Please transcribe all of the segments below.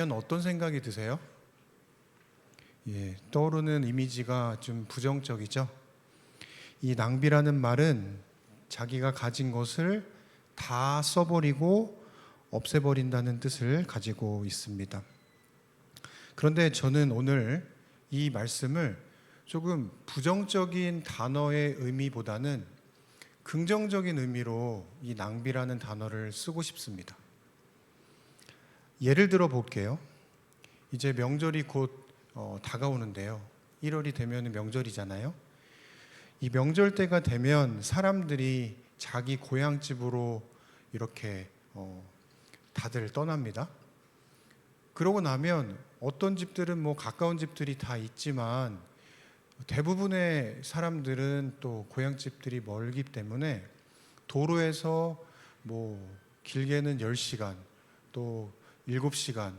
어떤 생각이 드세요? 떠오르는 이미지가 좀 부정적이죠. 이 낭비라는 말은 자기가 가진 것을 다 써버리고 없애버린다는 뜻을 가지고 있습니다. 그런데 저는 오늘 이 말씀을 조금 부정적인 단어의 의미보다는 긍정적인 의미로 이 낭비라는 단어를 쓰고 싶습니다. 예를 들어 볼게요. 이제 명절이 곧 다가오는데요. 1월이 되면 명절이잖아요. 이 명절 때가 되면 사람들이 자기 고향집으로 이렇게 다들 떠납니다. 그러고 나면 어떤 집들은 뭐 가까운 집들이 다 있지만 대부분의 사람들은 또 고향집들이 멀기 때문에 도로에서 뭐 길게는 10시간 또 7시간,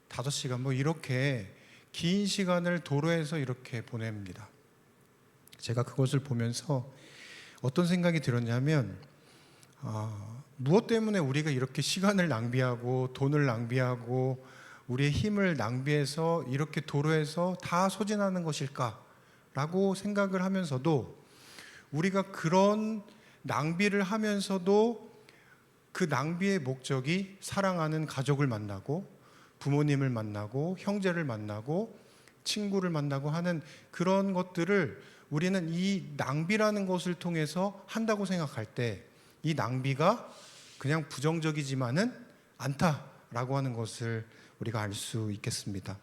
5시간 뭐 이렇게 긴 시간을 도로에서 이렇게 보냅니다. 제가 그것을 보면서 어떤 생각이 들었냐면 무엇 때문에 우리가 이렇게 시간을 낭비하고 돈을 낭비하고 우리의 힘을 낭비해서 이렇게 도로에서 다 소진하는 것일까라고 생각을 하면서도 우리가 그런 낭비를 하면서도 그 낭비의 목적이 사랑하는 가족을 만나고 부모님을 만나고 형제를 만나고 친구를 만나고 하는 그런 것들을 우리는 이 낭비라는 것을 통해서 한다고 생각할 때 이 낭비가 그냥 부정적이지만은 않다라고 하는 것을 우리가 알 수 있겠습니다.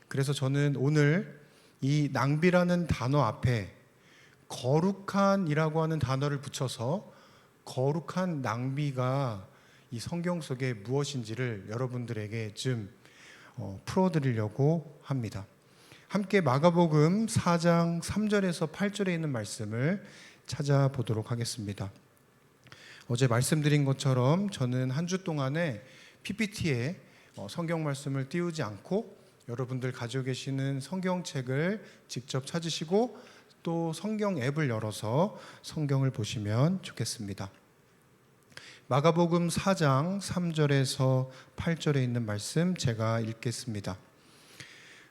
그래서 저는 오늘 이 낭비라는 단어 앞에 거룩한이라고 하는 단어를 붙여서 거룩한 낭비가 이 성경 속에 무엇인지를 여러분들에게 좀 풀어드리려고 합니다. 함께 마가복음 4장 3절에서 8절에 있는 말씀을 찾아보도록 하겠습니다. 어제 말씀드린 것처럼 저는 한 주 동안에 PPT에 성경 말씀을 띄우지 않고 여러분들 가지고 계시는 성경책을 직접 찾으시고 또 성경 앱을 열어서 성경을 보시면 좋겠습니다. 마가복음 4장 3절에서 8절에 있는 말씀 제가 읽겠습니다.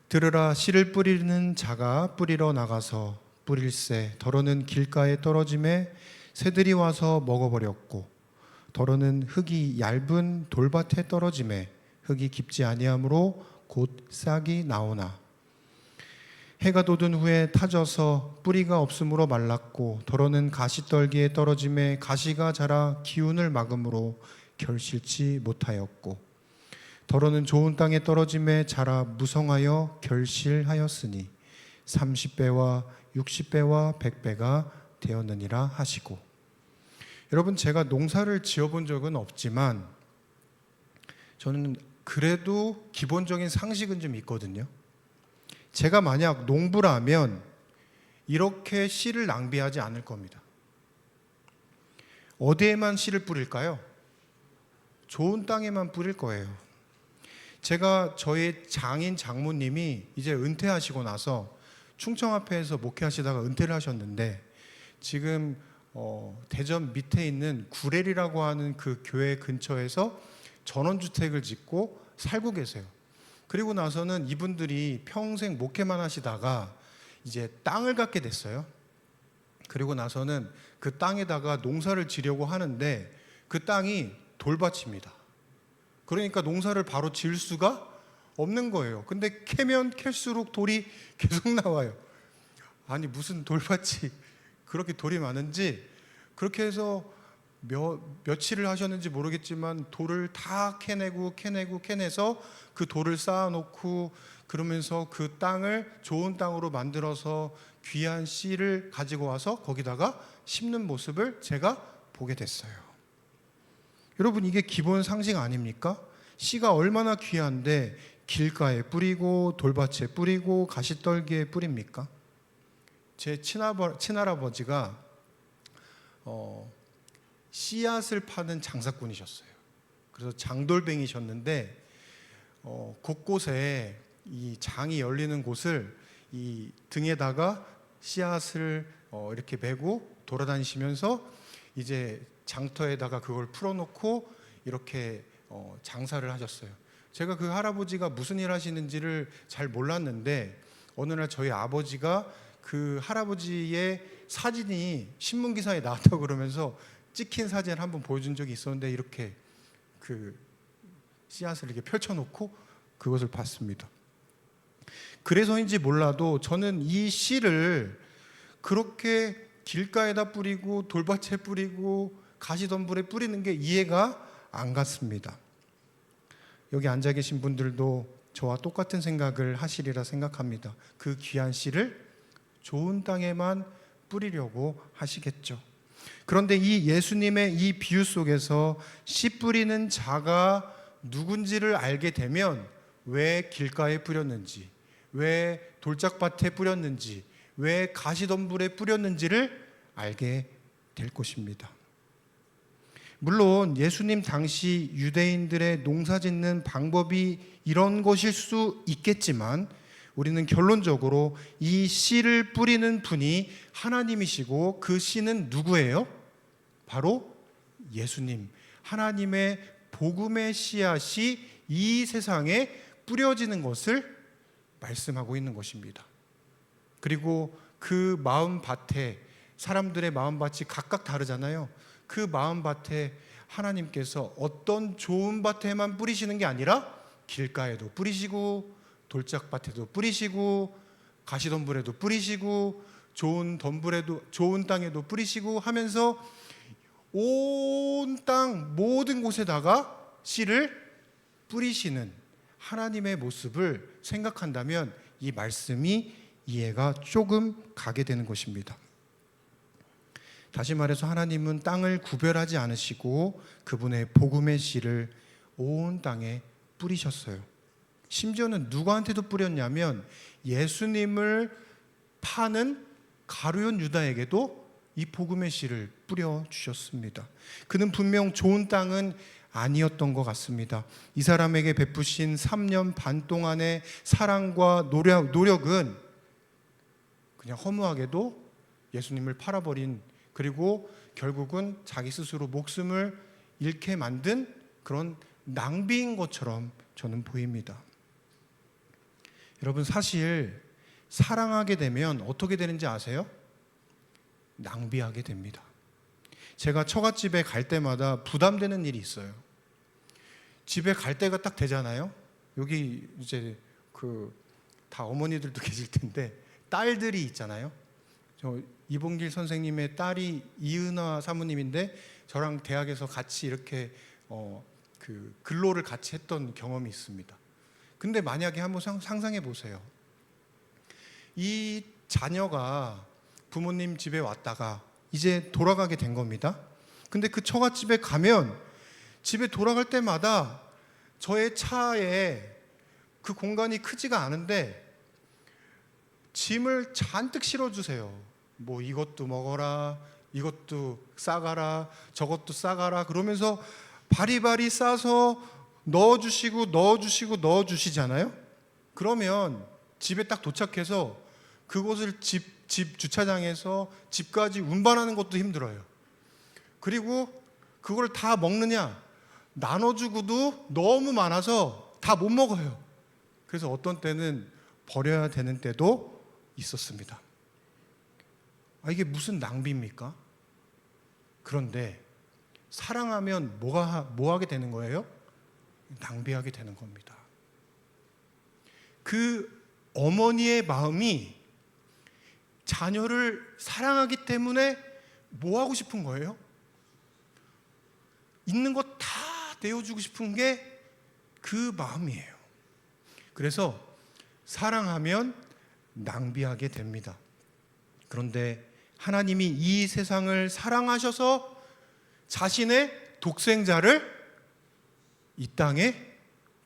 들으라, 씨를 뿌리는 자가 뿌리러 나가서 뿌릴새 더러는 길가에 떨어짐에 새들이 와서 먹어버렸고 더러는 흙이 얇은 돌밭에 떨어짐에 흙이 깊지 아니하므로 곧 싹이 나오나 해가 돋은 후에 타져서 뿌리가 없으므로 말랐고 더러는 가시떨기에 떨어짐에 가시가 자라 기운을 막음으로 결실치 못하였고 더러는 좋은 땅에 떨어짐에 자라 무성하여 결실하였으니 30배와 60배와 100배가 되었느니라 하시고. 여러분, 제가 농사를 지어본 적은 없지만 저는 그래도 기본적인 상식은 좀 있거든요. 제가 만약 농부라면 이렇게 씨를 낭비하지 않을 겁니다. 어디에만 씨를 뿌릴까요? 좋은 땅에만 뿌릴 거예요. 제가 저희 장인 장모님이 이제 은퇴하시고 나서 충청합회에서 목회하시다가 은퇴를 하셨는데 지금 대전 밑에 있는 구렐이라고 하는 그 교회 근처에서 전원주택을 짓고 살고 계세요. 그리고 나서는 이분들이 평생 목회만 하시다가 이제 땅을 갖게 됐어요. 그리고 나서는 그 땅에다가 농사를 지려고 하는데 그 땅이 돌밭입니다. 그러니까 농사를 바로 지을 수가 없는 거예요. 근데 캐면 캘수록 돌이 계속 나와요. 아니 무슨 돌밭이 그렇게 돌이 많은지 그렇게 해서 며칠을 하셨는지 모르겠지만 돌을 다 캐내서 그 돌을 쌓아놓고 그러면서 그 땅을 좋은 땅으로 만들어서 귀한 씨를 가지고 와서 거기다가 심는 모습을 제가 보게 됐어요. 여러분, 이게 기본 상식 아닙니까? 씨가 얼마나 귀한데 길가에 뿌리고 돌밭에 뿌리고 가시떨기에 뿌립니까? 제 친할아버지가 씨앗을 파는 장사꾼이셨어요. 그래서 장돌뱅이셨는데 곳곳에 이 장이 열리는 곳을 이 등에다가 씨앗을 이렇게 메고 돌아다니시면서 이제 장터에다가 그걸 풀어놓고 이렇게 장사를 하셨어요. 제가 그 할아버지가 무슨 일 하시는지를 잘 몰랐는데 어느 날 저희 아버지가 그 할아버지의 사진이 신문기사에 나왔다고 그러면서 찍힌 사진을 한번 보여준 적이 있었는데 이렇게 그 씨앗을 이렇게 펼쳐놓고 그것을 봤습니다. 그래서인지 몰라도 저는 이 씨를 그렇게 길가에다 뿌리고 돌밭에 뿌리고 가시덤불에 뿌리는 게 이해가 안 갔습니다. 여기 앉아 계신 분들도 저와 똑같은 생각을 하시리라 생각합니다. 그 귀한 씨를 좋은 땅에만 뿌리려고 하시겠죠. 그런데 이 예수님의 이 비유 속에서 씨 뿌리는 자가 누군지를 알게 되면 왜 길가에 뿌렸는지, 왜 돌짝밭에 뿌렸는지, 왜 가시덤불에 뿌렸는지를 알게 될 것입니다. 물론 예수님 당시 유대인들의 농사 짓는 방법이 이런 것일 수 있겠지만 우리는 결론적으로 이 씨를 뿌리는 분이 하나님이시고 그 씨는 누구예요? 바로 예수님, 하나님의 복음의 씨앗이 이 세상에 뿌려지는 것을 말씀하고 있는 것입니다. 그리고 그 마음밭에, 사람들의 마음밭이 각각 다르잖아요. 그 마음밭에 하나님께서 어떤 좋은 밭에만 뿌리시는 게 아니라 길가에도 뿌리시고 돌짝밭에도 뿌리시고 가시덤불에도 뿌리시고 좋은 덤불에도, 좋은 땅에도 뿌리시고 하면서 온 땅 모든 곳에다가 씨를 뿌리시는 하나님의 모습을 생각한다면 이 말씀이 이해가 조금 가게 되는 것입니다. 다시 말해서 하나님은 땅을 구별하지 않으시고 그분의 복음의 씨를 온 땅에 뿌리셨어요. 심지어는 누구한테도 뿌렸냐면 예수님을 파는 가룟 유다에게도 이 복음의 씨를 뿌려주셨습니다. 그는 분명 좋은 땅은 아니었던 것 같습니다. 이 사람에게 베푸신 3년 반 동안의 사랑과 노력은 그냥 허무하게도 예수님을 팔아버린, 그리고 결국은 자기 스스로 목숨을 잃게 만든 그런 낭비인 것처럼 저는 보입니다. 여러분, 사실 사랑하게 되면 어떻게 되는지 아세요? 낭비하게 됩니다. 제가 처갓집에 갈 때마다 부담되는 일이 있어요. 집에 갈 때가 딱 되잖아요. 여기 이제 다 어머니들도 계실 텐데 딸들이 있잖아요. 저 이봉길 선생님의 딸이 이은화 사모님인데 저랑 대학에서 같이 이렇게 근로를 같이 했던 경험이 있습니다. 근데 만약에 한번 상상해 보세요. 이 자녀가 부모님 집에 왔다가 이제 돌아가게 된 겁니다. 근데 그 처갓집에 가면 집에 돌아갈 때마다 저의 차에 그 공간이 크지가 않은데 짐을 잔뜩 실어주세요. 뭐 이것도 먹어라, 이것도 싸가라, 저것도 싸가라 그러면서 바리바리 싸서 넣어주시잖아요. 그러면 집에 딱 도착해서 그곳을 집 주차장에서 집까지 운반하는 것도 힘들어요. 그리고 그걸 다 먹느냐, 나눠주고도 너무 많아서 다 못 먹어요. 그래서 어떤 때는 버려야 되는 때도 있었습니다. 이게 무슨 낭비입니까? 그런데 사랑하면 뭐 하게 되는 거예요? 낭비하게 되는 겁니다. 그 어머니의 마음이 자녀를 사랑하기 때문에 뭐 하고 싶은 거예요? 있는 것 다 내어주고 싶은 게 그 마음이에요. 그래서 사랑하면 낭비하게 됩니다. 그런데 하나님이 이 세상을 사랑하셔서 자신의 독생자를 이 땅에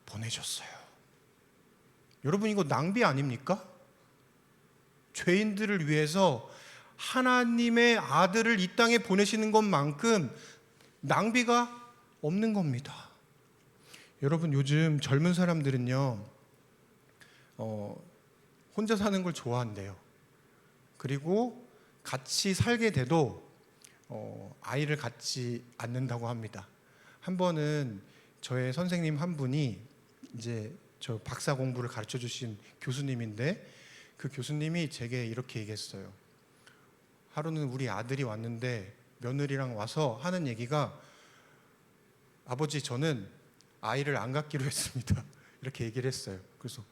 보내셨어요. 여러분, 이거 낭비 아닙니까? 죄인들을 위해서 하나님의 아들을 이 땅에 보내시는 것만큼 낭비가 없는 겁니다. 여러분, 요즘 젊은 사람들은요, 혼자 사는 걸 좋아한대요. 그리고 같이 살게 돼도 아이를 갖지 않는다고 합니다. 한 번은 저의 선생님 한 분이 이제 저 박사 공부를 가르쳐 주신 교수님인데, 그 교수님이 제게 이렇게 얘기했어요. 하루는 우리 아들이 왔는데 며느리랑 와서 하는 얘기가, 아버지 저는 아이를 안 갖기로 했습니다. 이렇게 얘기를 했어요. 그래서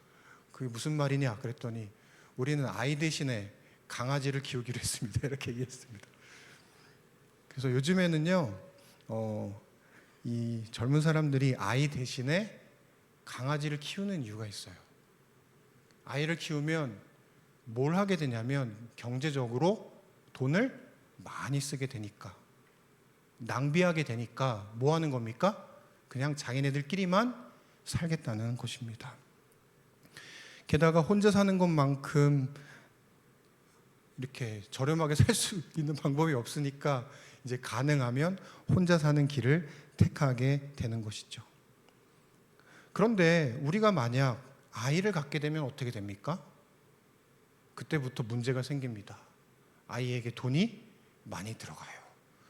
그게 무슨 말이냐 그랬더니, 우리는 아이 대신에 강아지를 키우기로 했습니다. 이렇게 얘기했습니다. 그래서 요즘에는요, 이 젊은 사람들이 아이 대신에 강아지를 키우는 이유가 있어요. 아이를 키우면 뭘 하게 되냐면 경제적으로 돈을 많이 쓰게 되니까, 낭비하게 되니까 뭐 하는 겁니까? 그냥 자기네들끼리만 살겠다는 것입니다. 게다가 혼자 사는 것만큼 이렇게 저렴하게 살 수 있는 방법이 없으니까 이제 가능하면 혼자 사는 길을 택하게 되는 것이죠. 그런데 우리가 만약 아이를 갖게 되면 어떻게 됩니까? 그때부터 문제가 생깁니다. 아이에게 돈이 많이 들어가요.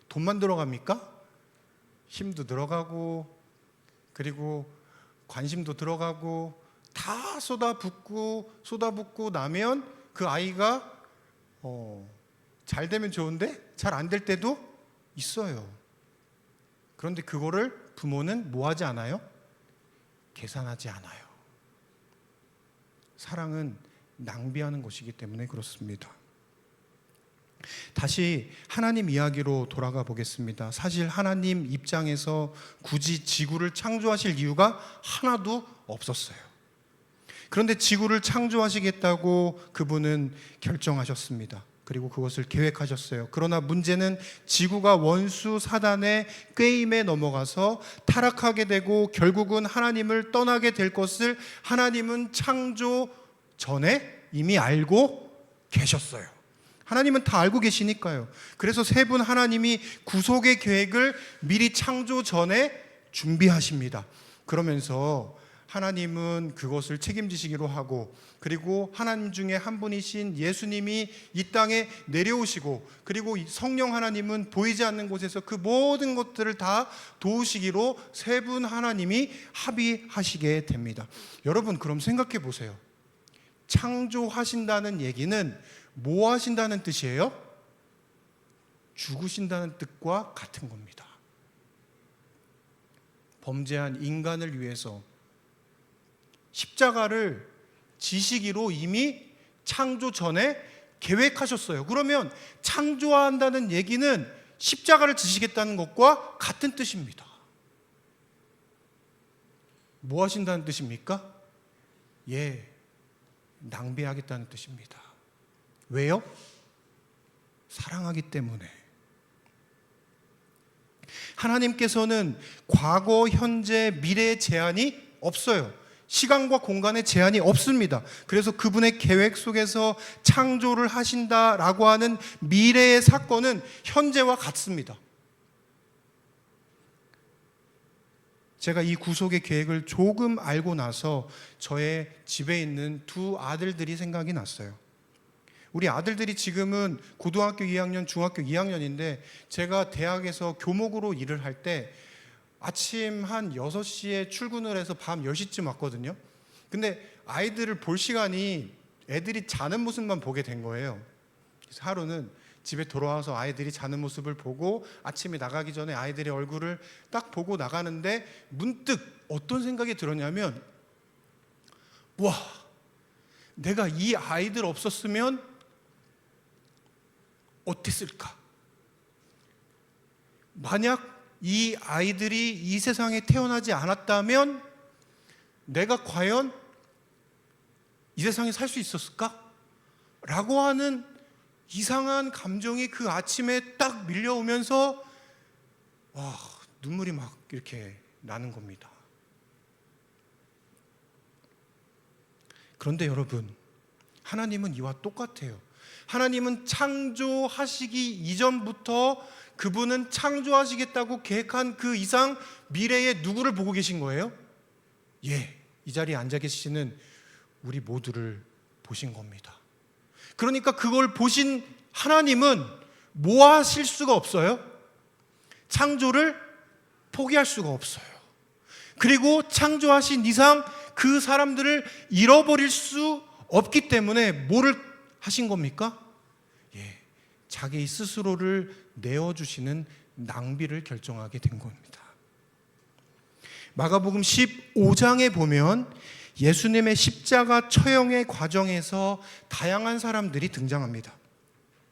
돈만 들어갑니까? 힘도 들어가고, 그리고 관심도 들어가고, 다 쏟아붓고 나면 그 아이가 잘 되면 좋은데 잘 안 될 때도 있어요. 그런데 그거를 부모는 뭐 하지 않아요? 계산하지 않아요. 사랑은 낭비하는 것이기 때문에 그렇습니다. 다시 하나님 이야기로 돌아가 보겠습니다. 사실 하나님 입장에서 굳이 지구를 창조하실 이유가 하나도 없었어요. 그런데 지구를 창조하시겠다고 그분은 결정하셨습니다. 그리고 그것을 계획하셨어요. 그러나 문제는 지구가 원수 사단의 꾀임에 넘어가서 타락하게 되고 결국은 하나님을 떠나게 될 것을 하나님은 창조 전에 이미 알고 계셨어요. 하나님은 다 알고 계시니까요. 그래서 세 분 하나님이 구속의 계획을 미리 창조 전에 준비하십니다. 그러면서 하나님은 그것을 책임지시기로 하고, 그리고 하나님 중에 한 분이신 예수님이 이 땅에 내려오시고, 그리고 성령 하나님은 보이지 않는 곳에서 그 모든 것들을 다 도우시기로 세 분 하나님이 합의하시게 됩니다. 여러분, 그럼 생각해 보세요. 창조하신다는 얘기는 뭐 하신다는 뜻이에요? 죽으신다는 뜻과 같은 겁니다. 범죄한 인간을 위해서 십자가를 지시기로 이미 창조 전에 계획하셨어요. 그러면 창조한다는 얘기는 십자가를 지시겠다는 것과 같은 뜻입니다. 뭐 하신다는 뜻입니까? 낭비하겠다는 뜻입니다. 왜요? 사랑하기 때문에. 하나님께서는 과거, 현재, 미래의 제한이 없어요. 시간과 공간의 제한이 없습니다. 그래서 그분의 계획 속에서 창조를 하신다라고 하는 미래의 사건은 현재와 같습니다. 제가 이 구속의 계획을 조금 알고 나서 저의 집에 있는 두 아들들이 생각이 났어요. 우리 아들들이 지금은 고등학교 2학년, 중학교 2학년인데 제가 대학에서 교목으로 일을 할 때 아침 한 6시에 출근을 해서 밤 10시쯤 왔거든요. 근데 아이들을 볼 시간이 애들이 자는 모습만 보게 된 거예요. 그래서 하루는 집에 돌아와서 아이들이 자는 모습을 보고 아침에 나가기 전에 아이들의 얼굴을 딱 보고 나가는데 문득 어떤 생각이 들었냐면, 와, 내가 이 아이들 없었으면 어땠을까? 만약 이 아이들이 이 세상에 태어나지 않았다면 내가 과연 이 세상에 살 수 있었을까? 라고 하는 이상한 감정이 그 아침에 딱 밀려오면서 눈물이 막 이렇게 나는 겁니다. 그런데 여러분, 하나님은 이와 똑같아요. 하나님은 창조하시기 이전부터 그분은 창조하시겠다고 계획한 그 이상 미래에 누구를 보고 계신 거예요? 이 자리에 앉아 계시는 우리 모두를 보신 겁니다. 그러니까 그걸 보신 하나님은 뭐 하실 수가 없어요? 창조를 포기할 수가 없어요. 그리고 창조하신 이상 그 사람들을 잃어버릴 수 없기 때문에 뭐를 하신 겁니까? 자기 스스로를 내어주시는 낭비를 결정하게 된 겁니다. 마가복음 15장에 보면 예수님의 십자가 처형의 과정에서 다양한 사람들이 등장합니다.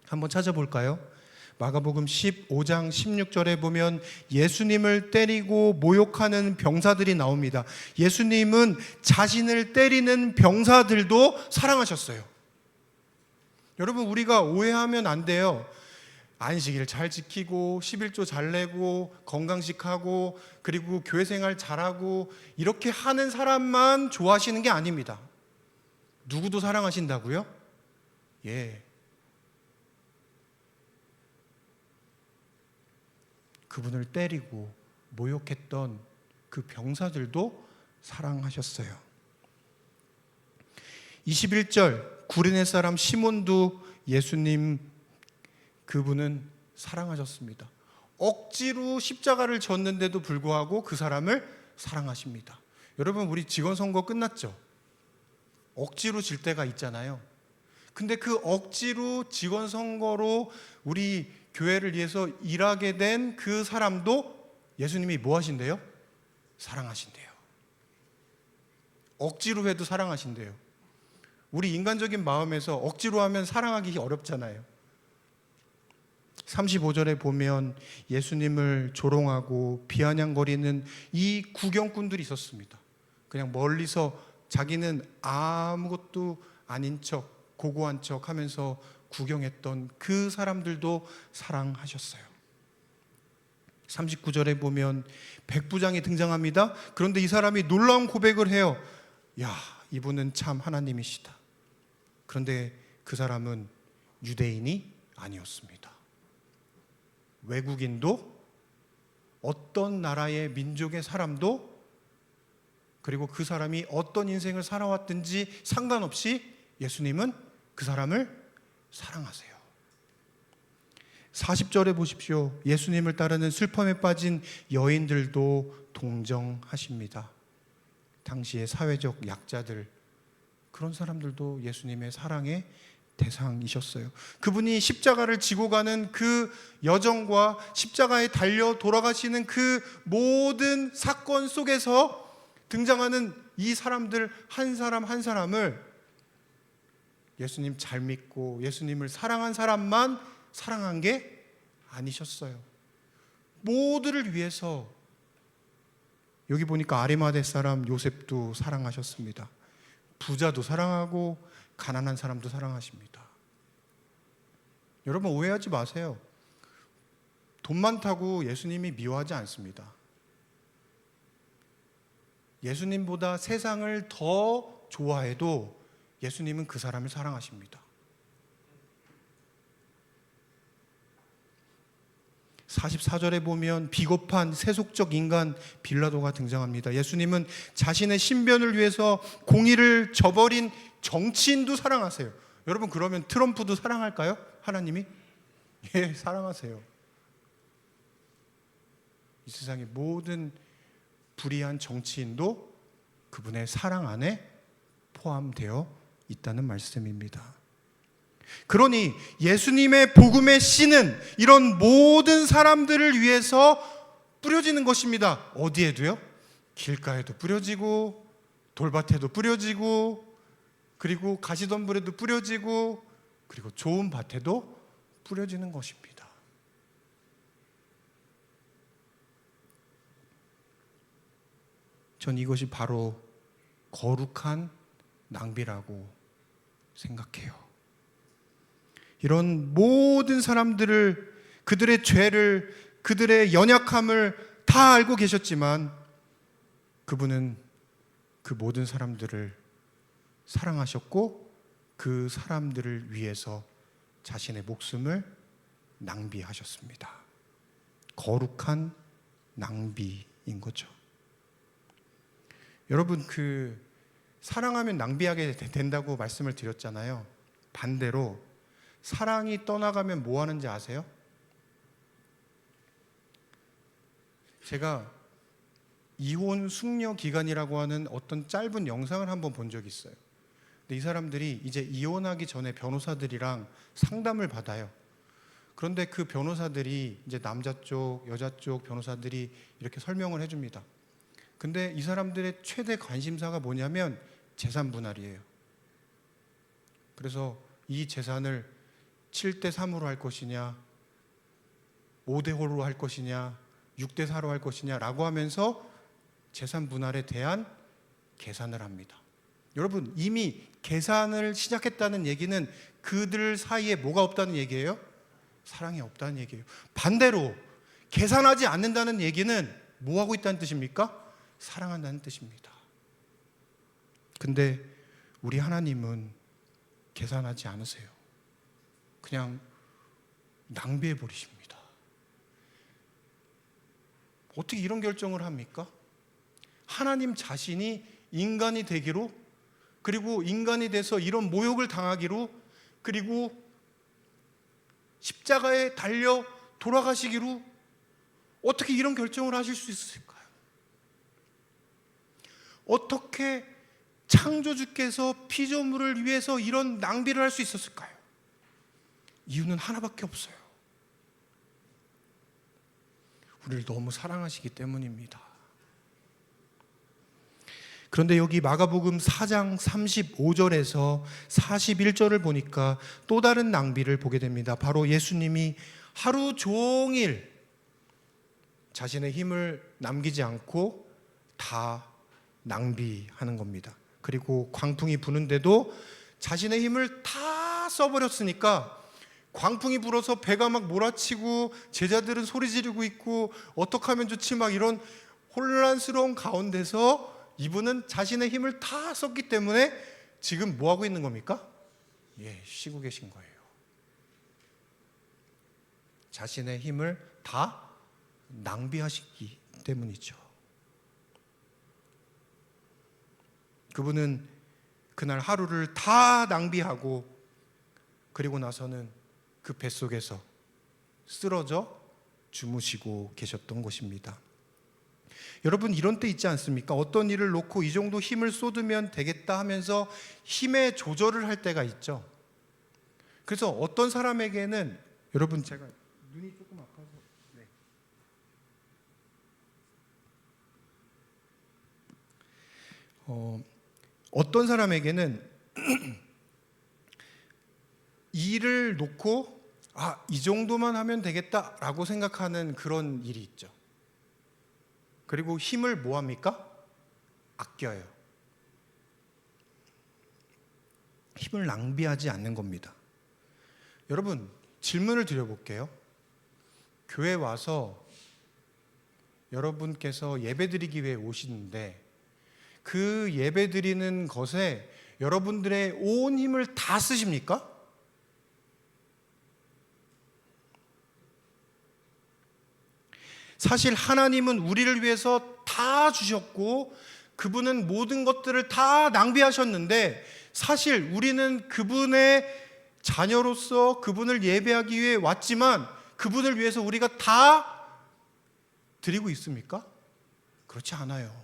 한번 찾아볼까요? 마가복음 15장 16절에 보면 예수님을 때리고 모욕하는 병사들이 나옵니다. 예수님은 자신을 때리는 병사들도 사랑하셨어요. 여러분, 우리가 오해하면 안 돼요. 안식일 잘 지키고 11조 잘 내고 건강식하고 그리고 교회 생활 잘하고 이렇게 하는 사람만 좋아하시는 게 아닙니다. 누구도 사랑하신다고요? 그분을 때리고 모욕했던 그 병사들도 사랑하셨어요. 21절 구레네 사람 시몬도 예수님 그분은 사랑하셨습니다. 억지로 십자가를 졌는데도 불구하고 그 사람을 사랑하십니다. 여러분, 우리 직원 선거 끝났죠? 억지로 질 때가 있잖아요. 근데 그 억지로 직원 선거로 우리 교회를 위해서 일하게 된 그 사람도 예수님이 뭐 하신대요? 사랑하신대요. 억지로 해도 사랑하신대요. 우리 인간적인 마음에서 억지로 하면 사랑하기 어렵잖아요. 35절에 보면 예수님을 조롱하고 비아냥거리는 이 구경꾼들이 있었습니다. 그냥 멀리서 자기는 아무것도 아닌 척, 고고한 척 하면서 구경했던 그 사람들도 사랑하셨어요. 39절에 보면 백부장이 등장합니다. 그런데 이 사람이 놀라운 고백을 해요. 이분은 참 하나님이시다. 그런데 그 사람은 유대인이 아니었습니다. 외국인도 어떤 나라의 민족의 사람도 그리고 그 사람이 어떤 인생을 살아왔든지 상관없이 예수님은 그 사람을 사랑하세요. 40절에 보십시오. 예수님을 따르는 슬픔에 빠진 여인들도 동정하십니다. 당시의 사회적 약자들, 그런 사람들도 예수님의 사랑의 대상이셨어요. 그분이 십자가를 지고 가는 그 여정과 십자가에 달려 돌아가시는 그 모든 사건 속에서 등장하는 이 사람들 한 사람 한 사람을 예수님 잘 믿고 예수님을 사랑한 사람만 사랑한 게 아니셨어요. 모두를 위해서, 여기 보니까 아리마대 사람 요셉도 사랑하셨습니다. 부자도 사랑하고 가난한 사람도 사랑하십니다. 여러분, 오해하지 마세요. 돈 많다고 예수님이 미워하지 않습니다. 예수님보다 세상을 더 좋아해도 예수님은 그 사람을 사랑하십니다. 44절에 보면 비겁한 세속적 인간 빌라도가 등장합니다. 예수님은 자신의 신변을 위해서 공의를 저버린 정치인도 사랑하세요. 여러분, 그러면 트럼프도 사랑할까요? 하나님이? 사랑하세요. 이 세상의 모든 불의한 정치인도 그분의 사랑 안에 포함되어 있다는 말씀입니다. 그러니 예수님의 복음의 씨는 이런 모든 사람들을 위해서 뿌려지는 것입니다. 어디에도요? 길가에도 뿌려지고 돌밭에도 뿌려지고 그리고 가시덤불에도 뿌려지고 그리고 좋은 밭에도 뿌려지는 것입니다. 전 이것이 바로 거룩한 낭비라고 생각해요. 이런 모든 사람들을, 그들의 죄를, 그들의 연약함을 다 알고 계셨지만 그분은 그 모든 사람들을 사랑하셨고 그 사람들을 위해서 자신의 목숨을 낭비하셨습니다. 거룩한 낭비인 거죠. 여러분, 사랑하면 낭비하게 된다고 말씀을 드렸잖아요. 반대로 사랑이 떠나가면 뭐 하는지 아세요? 제가 이혼 숙려 기간이라고 하는 어떤 짧은 영상을 한번 본 적이 있어요. 근데 이 사람들이 이제 이혼하기 전에 변호사들이랑 상담을 받아요. 그런데 그 변호사들이 이제 남자 쪽, 여자 쪽 변호사들이 이렇게 설명을 해줍니다. 근데 이 사람들의 최대 관심사가 뭐냐면 재산 분할이에요. 그래서 이 재산을 7대 3으로 할 것이냐, 5대 5로 할 것이냐, 6대 4로 할 것이냐 라고 하면서 재산 분할에 대한 계산을 합니다. 여러분, 이미 계산을 시작했다는 얘기는 그들 사이에 뭐가 없다는 얘기예요? 사랑이 없다는 얘기예요. 반대로 계산하지 않는다는 얘기는 뭐 하고 있다는 뜻입니까? 사랑한다는 뜻입니다. 근데 우리 하나님은 계산하지 않으세요. 그냥 낭비해 버리십니다. 어떻게 이런 결정을 합니까? 하나님 자신이 인간이 되기로, 그리고 인간이 돼서 이런 모욕을 당하기로, 그리고 십자가에 달려 돌아가시기로 어떻게 이런 결정을 하실 수 있을까요? 어떻게 창조주께서 피조물을 위해서 이런 낭비를 할 수 있었을까요? 이유는 하나밖에 없어요. 우리를 너무 사랑하시기 때문입니다. 그런데 여기 마가복음 4장 35절에서 41절을 보니까 또 다른 낭비를 보게 됩니다. 바로 예수님이 하루 종일 자신의 힘을 남기지 않고 다 낭비하는 겁니다. 그리고 광풍이 부는데도 자신의 힘을 다 써버렸으니까 광풍이 불어서 배가 막 몰아치고 제자들은 소리 지르고 있고 어떻게 하면 좋지 막 이런 혼란스러운 가운데서 이분은 자신의 힘을 다 썼기 때문에 지금 뭐 하고 있는 겁니까? 쉬고 계신 거예요. 자신의 힘을 다 낭비하시기 때문이죠. 그분은 그날 하루를 다 낭비하고 그리고 나서는 그 뱃속에서 쓰러져 주무시고 계셨던 것입니다. 여러분, 이런 때 있지 않습니까? 어떤 일을 놓고 이 정도 힘을 쏟으면 되겠다 하면서 힘의 조절을 할 때가 있죠. 그래서 어떤 사람에게는, 여러분 제가 눈이 조금 아파서 어떤 사람에게는 일을 놓고 이 정도만 하면 되겠다라고 생각하는 그런 일이 있죠. 그리고 힘을 뭐 합니까? 아껴요. 힘을 낭비하지 않는 겁니다. 여러분, 질문을 드려볼게요. 교회 와서 여러분께서 예배드리기 위해 오시는데 그 예배드리는 것에 여러분들의 온 힘을 다 쓰십니까? 사실 하나님은 우리를 위해서 다 주셨고 그분은 모든 것들을 다 낭비하셨는데 사실 우리는 그분의 자녀로서 그분을 예배하기 위해 왔지만 그분을 위해서 우리가 다 드리고 있습니까? 그렇지 않아요.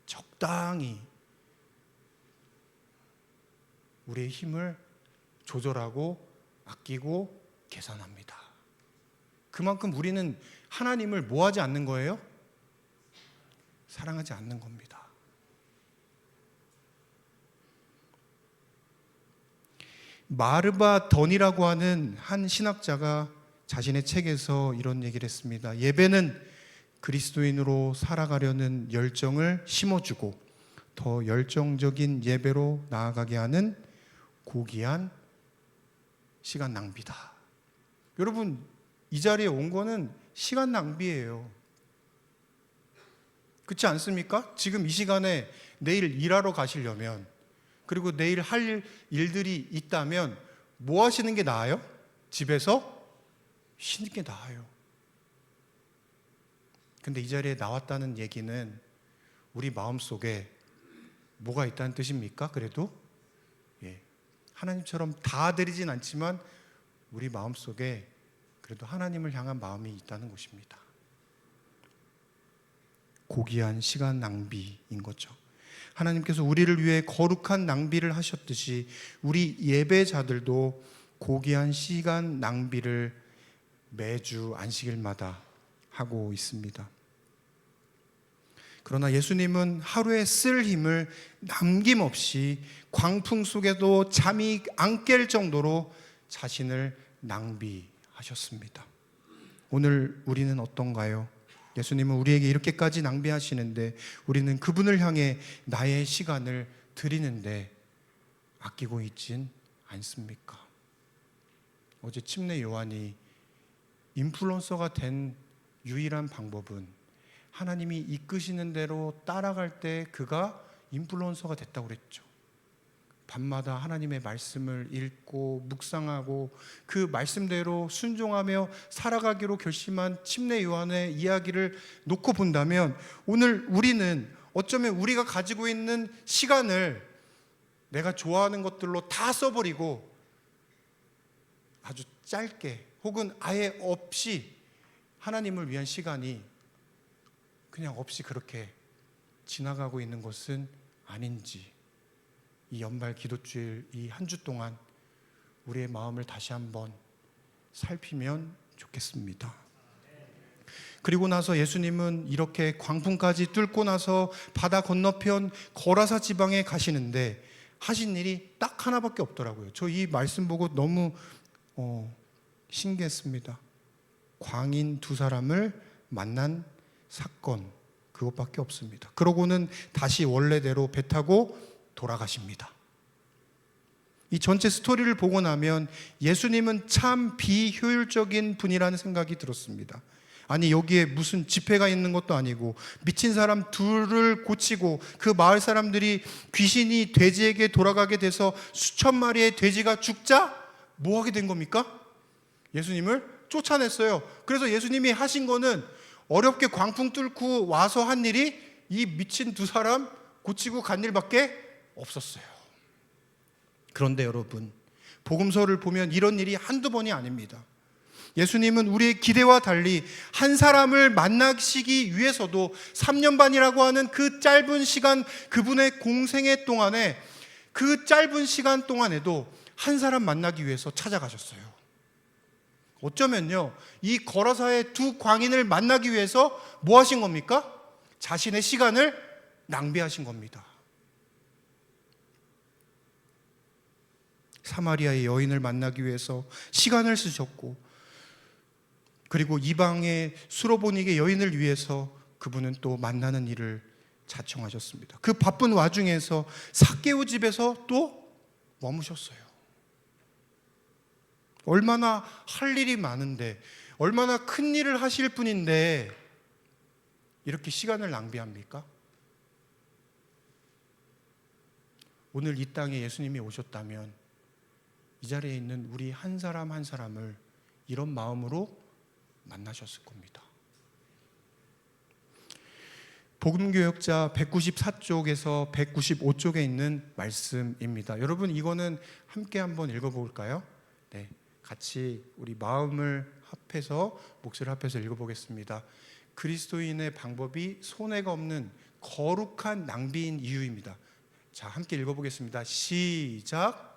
적당히 우리의 힘을 조절하고 아끼고 계산합니다. 그만큼 우리는 하나님을 뭐 하지 않는 거예요? 사랑하지 않는 겁니다. 마르바 던이라고 하는 한 신학자가 자신의 책에서 이런 얘기를 했습니다. 예배는 그리스도인으로 살아가려는 열정을 심어주고 더 열정적인 예배로 나아가게 하는 고귀한 시간 낭비다. 여러분, 이 자리에 온 거는 시간 낭비예요. 그렇지 않습니까? 지금 이 시간에 내일 일하러 가시려면, 그리고 내일 할 일들이 있다면 뭐 하시는 게 나아요? 집에서 쉬는 게 나아요. 근데 이 자리에 나왔다는 얘기는 우리 마음속에 뭐가 있다는 뜻입니까? 그래도 하나님처럼 다 드리진 않지만 우리 마음속에 그래도 하나님을 향한 마음이 있다는 것입니다. 고귀한 시간 낭비인 거죠. 하나님께서 우리를 위해 거룩한 낭비를 하셨듯이 우리 예배자들도 고귀한 시간 낭비를 매주 안식일마다 하고 있습니다. 그러나 예수님은 하루에 쓸 힘을 남김없이 광풍 속에도 잠이 안 깰 정도로 자신을 낭비하셨습니다. 오늘 우리는 어떤가요? 예수님은 우리에게 이렇게까지 낭비하시는데 우리는 그분을 향해 나의 시간을 드리는데 아끼고 있진 않습니까? 어제 침례 요한이 인플루언서가 된 유일한 방법은 하나님이 이끄시는 대로 따라갈 때 그가 인플루언서가 됐다고 그랬죠. 밤마다 하나님의 말씀을 읽고 묵상하고 그 말씀대로 순종하며 살아가기로 결심한 침례 요한의 이야기를 놓고 본다면 오늘 우리는 어쩌면 우리가 가지고 있는 시간을 내가 좋아하는 것들로 다 써버리고 아주 짧게 혹은 아예 없이 하나님을 위한 시간이 그냥 없이 그렇게 지나가고 있는 것은 아닌지, 이 연말 기도주일 이 한 주 동안 우리의 마음을 다시 한번 살피면 좋겠습니다. 그리고 나서 예수님은 이렇게 광풍까지 뚫고 나서 바다 건너편 거라사 지방에 가시는데 하신 일이 딱 하나밖에 없더라고요. 저 이 말씀 보고 너무 신기했습니다. 광인 두 사람을 만난 사건, 그것밖에 없습니다. 그러고는 다시 원래대로 배 타고 돌아가십니다. 이 전체 스토리를 보고 나면 예수님은 참 비효율적인 분이라는 생각이 들었습니다. 아니, 여기에 무슨 집회가 있는 것도 아니고 미친 사람 둘을 고치고 그 마을 사람들이 귀신이 돼지에게 돌아가게 돼서 수천 마리의 돼지가 죽자 뭐 하게 된 겁니까? 예수님을 쫓아냈어요. 그래서 예수님이 하신 거는 어렵게 광풍 뚫고 와서 한 일이 이 미친 두 사람 고치고 간 일밖에 없었어요. 그런데 여러분, 복음서를 보면 이런 일이 한두 번이 아닙니다. 예수님은 우리의 기대와 달리 한 사람을 만나시기 위해서도 3년 반이라고 하는 그 짧은 시간, 그분의 공생애 동안에 그 짧은 시간 동안에도 한 사람 만나기 위해서 찾아가셨어요. 어쩌면요, 이 거라사의 두 광인을 만나기 위해서 뭐 하신 겁니까? 자신의 시간을 낭비하신 겁니다. 사마리아의 여인을 만나기 위해서 시간을 쓰셨고, 그리고 이방의 수로보니게 여인을 위해서 그분은 또 만나는 일을 자청하셨습니다. 그 바쁜 와중에서 삭개오 집에서 또 머무셨어요. 얼마나 할 일이 많은데, 얼마나 큰 일을 하실 분인데 이렇게 시간을 낭비합니까? 오늘 이 땅에 예수님이 오셨다면 이 자리에 있는 우리 한 사람 한 사람을 이런 마음으로 만나셨을 겁니다. 복음교역자 194쪽에서 195쪽에 있는 말씀입니다. 여러분, 이거는 함께 한번 읽어볼까요? 네, 같이 우리 마음을 합해서, 목소리를 합해서 읽어보겠습니다. 그리스도인의 방법이 손해가 없는 거룩한 낭비인 이유입니다. 자, 함께 읽어보겠습니다. 시작.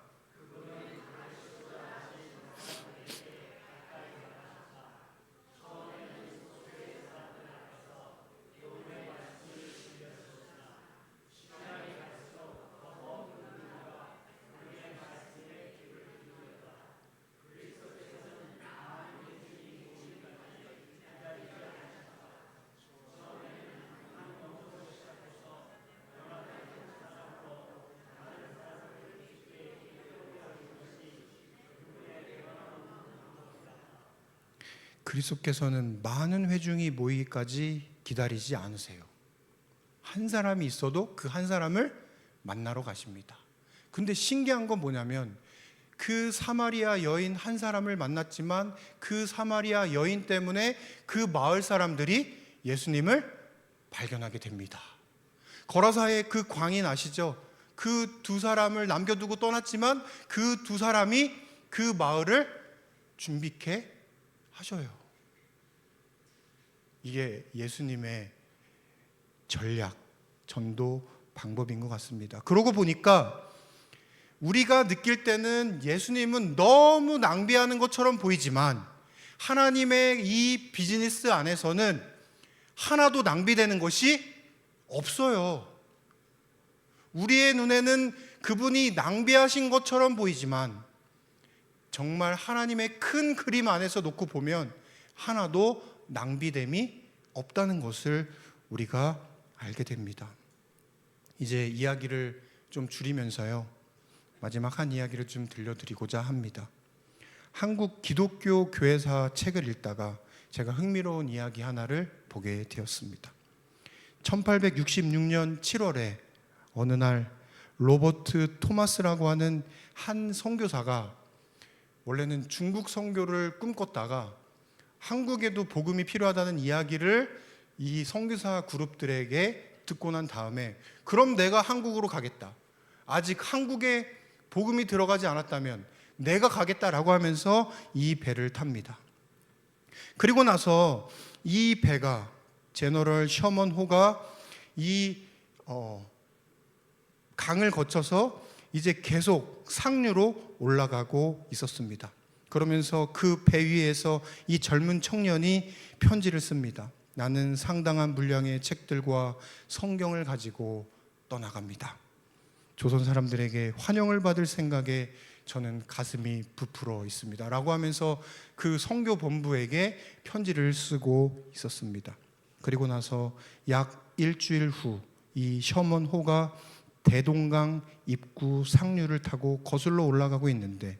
그리스도께서는 많은 회중이 모이기까지 기다리지 않으세요. 한 사람이 있어도 그 한 사람을 만나러 가십니다. 근데 신기한 건 뭐냐면 그 사마리아 여인 한 사람을 만났지만 그 사마리아 여인 때문에 그 마을 사람들이 예수님을 발견하게 됩니다. 거라사의 그 광인 아시죠? 그 두 사람을 남겨두고 떠났지만 그 두 사람이 그 마을을 준비케 하셔요. 이게 예수님의 전략, 전도 방법인 것 같습니다. 그러고 보니까 우리가 느낄 때는 예수님은 너무 낭비하는 것처럼 보이지만 하나님의 이 비즈니스 안에서는 하나도 낭비되는 것이 없어요. 우리의 눈에는 그분이 낭비하신 것처럼 보이지만 정말 하나님의 큰 그림 안에서 놓고 보면 하나도 낭비됨이 없다는 것을 우리가 알게 됩니다. 이제 이야기를 좀 줄이면서요, 마지막 한 이야기를 좀 들려드리고자 합니다. 한국 기독교 교회사 책을 읽다가 제가 흥미로운 이야기 하나를 보게 되었습니다. 1866년 7월에 어느 날 로버트 토마스라고 하는 한 선교사가 원래는 중국 선교를 꿈꿨다가 한국에도 복음이 필요하다는 이야기를 이 선교사 그룹들에게 듣고 난 다음에 그럼 내가 한국으로 가겠다. 아직 한국에 복음이 들어가지 않았다면 내가 가겠다라고 하면서 이 배를 탑니다. 그리고 나서 이 배가 제너럴 셔먼 호가 이 강을 거쳐서 이제 계속 상류로 올라가고 있었습니다. 그러면서 그 배 위에서 이 젊은 청년이 편지를 씁니다. 나는 상당한 분량의 책들과 성경을 가지고 떠나갑니다. 조선 사람들에게 환영을 받을 생각에 저는 가슴이 부풀어 있습니다. 라고 하면서 그 선교 본부에게 편지를 쓰고 있었습니다. 그리고 나서 약 일주일 후 이 셔먼 호가 대동강 입구 상류를 타고 거슬러 올라가고 있는데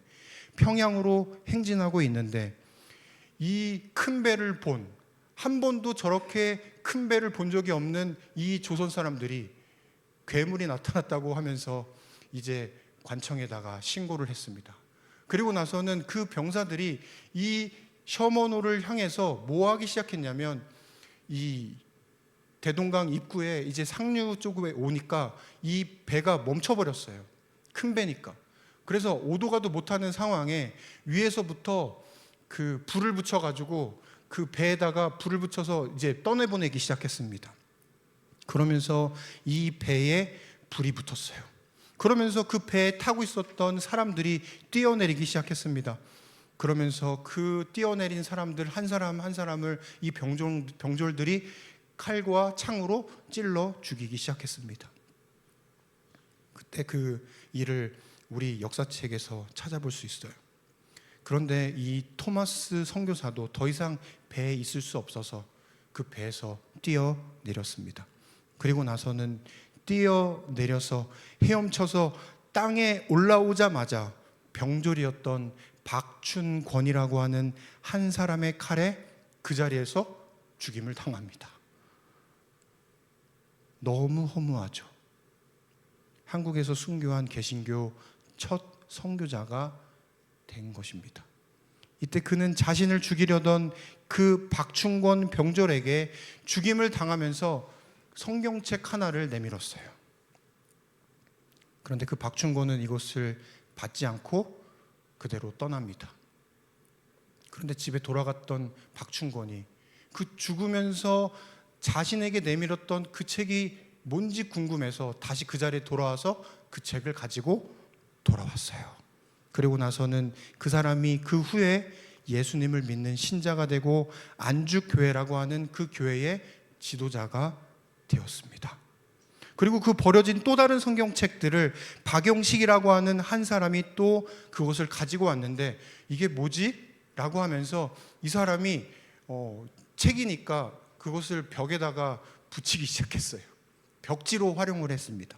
평양으로 행진하고 있는데 이 큰 배를 한 번도 저렇게 큰 배를 본 적이 없는 이 조선 사람들이 괴물이 나타났다고 하면서 이제 관청에다가 신고를 했습니다. 그리고 나서는 그 병사들이 이 셔먼호를 향해서 뭐 하기 시작했냐면 이 대동강 입구에 이제 상류 쪽에 오니까 이 배가 멈춰버렸어요. 큰 배니까. 그래서 오도 가도 못하는 상황에 위에서부터 그 불을 붙여가지고 그 배에다가 불을 붙여서 이제 떠내보내기 시작했습니다. 그러면서 이 배에 불이 붙었어요. 그러면서 그 배에 타고 있었던 사람들이 뛰어내리기 시작했습니다. 그러면서 그 뛰어내린 사람들 한 사람 한 사람을 이 병졸들이 칼과 창으로 찔러 죽이기 시작했습니다. 그때 그 일을 우리 역사책에서 찾아볼 수 있어요. 그런데 이 토마스 선교사도 더 이상 배에 있을 수 없어서 그 배에서 뛰어내렸습니다. 그리고 나서는 뛰어내려서 헤엄쳐서 땅에 올라오자마자 병졸이었던 박춘권이라고 하는 한 사람의 칼에 그 자리에서 죽임을 당합니다. 너무 허무하죠. 한국에서 순교한 개신교 첫 선교자가 된 것입니다. 이때 그는 자신을 죽이려던 그 박충권 병졸에게 죽임을 당하면서 성경책 하나를 내밀었어요. 그런데 그 박충권은 이것을 받지 않고 그대로 떠납니다. 그런데 집에 돌아갔던 박충권이 그 죽으면서 자신에게 내밀었던 그 책이 뭔지 궁금해서 다시 그 자리에 돌아와서 그 책을 가지고 돌아왔어요. 그리고 나서는 그 사람이 그 후에 예수님을 믿는 신자가 되고 안주교회라고 하는 그 교회의 지도자가 되었습니다. 그리고 그 버려진 또 다른 성경책들을 박용식이라고 하는 한 사람이 또 그것을 가지고 왔는데 이게 뭐지? 라고 하면서 이 사람이 책이니까 그것을 벽에다가 붙이기 시작했어요. 벽지로 활용을 했습니다.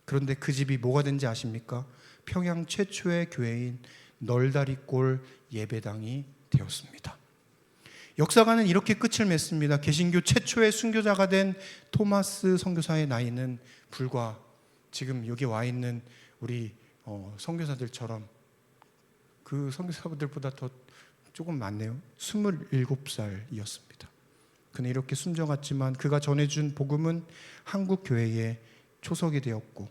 그런데 그 집이 뭐가 된지 아십니까? 평양 최초의 교회인 널다리골 예배당이 되었습니다. 역사가는 이렇게 끝을 맺습니다. 개신교 최초의 순교자가 된 토마스 선교사의 나이는 불과 지금 여기 와 있는 우리 선교사들처럼 그 선교사분들보다 더 조금 많네요. 27살이었습니다. 그는 이렇게 숨져갔지만 그가 전해준 복음은 한국 교회에 초석이 되었고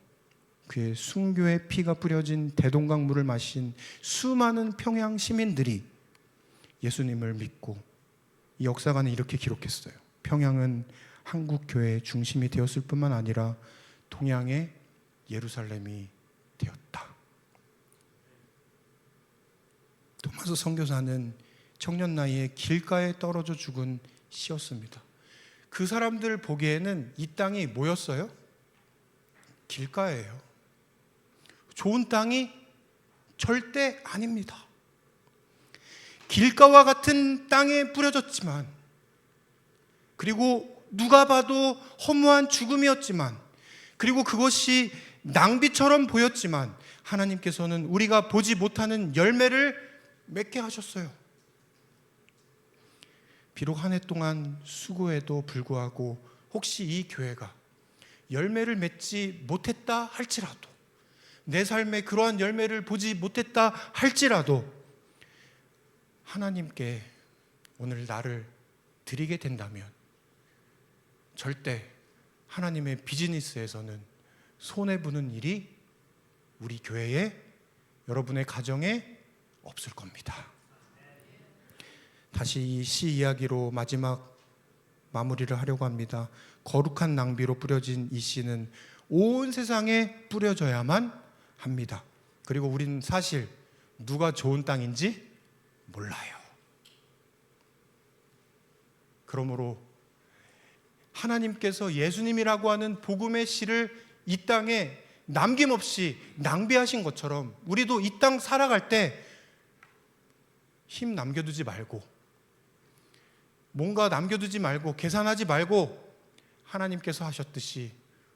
그의 순교의 피가 뿌려진 대동강물을 마신 수많은 평양 시민들이 예수님을 믿고 이 역사가는 이렇게 기록했어요. 평양은 한국 교회의 중심이 되었을 뿐만 아니라 동양의 예루살렘이 되었다. 토마스 선교사는 청년 나이에 길가에 떨어져 죽은 시였습니다. 그 사람들 보기에는 이 땅이 뭐였어요? 길가예요. 좋은 땅이 절대 아닙니다. 길가와 같은 땅에 뿌려졌지만, 그리고 누가 봐도 허무한 죽음이었지만, 그리고 그것이 낭비처럼 보였지만 하나님께서는 우리가 보지 못하는 열매를 맺게 하셨어요. 비록 한 해 동안 수고에도 불구하고 혹시 이 교회가 열매를 맺지 못했다 할지라도, 내 삶에 그러한 열매를 보지 못했다 할지라도 하나님께 오늘 나를 드리게 된다면 절대 하나님의 비즈니스에서는 손해보는 일이 우리 교회에, 여러분의 가정에 없을 겁니다. 다시 이 시 이야기로 마지막 마무리를 하려고 합니다. 거룩한 낭비로 뿌려진 이 씨는 온 세상에 뿌려져야만 합니다. 그리고 우리는 사실 누가 좋은 땅인지 몰라요. 그러므로 하나님께서 예수님이라고 하는 복음의 씨를 이 땅에 남김없이 낭비하신 것처럼 우리도 이 땅 살아갈 때 힘 남겨두지 말고, 뭔가 남겨두지 말고, 계산하지 말고 하나님께서 하셨듯이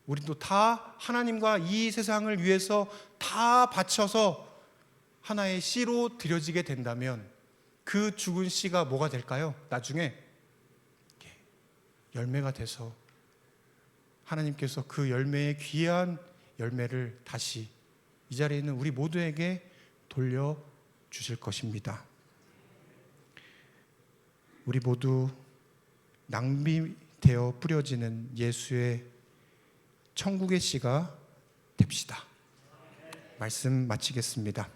우리도 다 하나님과 이 세상을 위해서 다 바쳐서 하나의 씨로 드려지게 된다면 그 죽은 씨가 뭐가 될까요? 나중에 열매가 돼서 하나님께서 그 열매의 귀한 열매를 다시 이 자리에 있는 우리 모두에게 돌려주실 것입니다. 우리 모두 낭비되어 뿌려지는 예수의 천국의 씨가 됩시다. 말씀 마치겠습니다.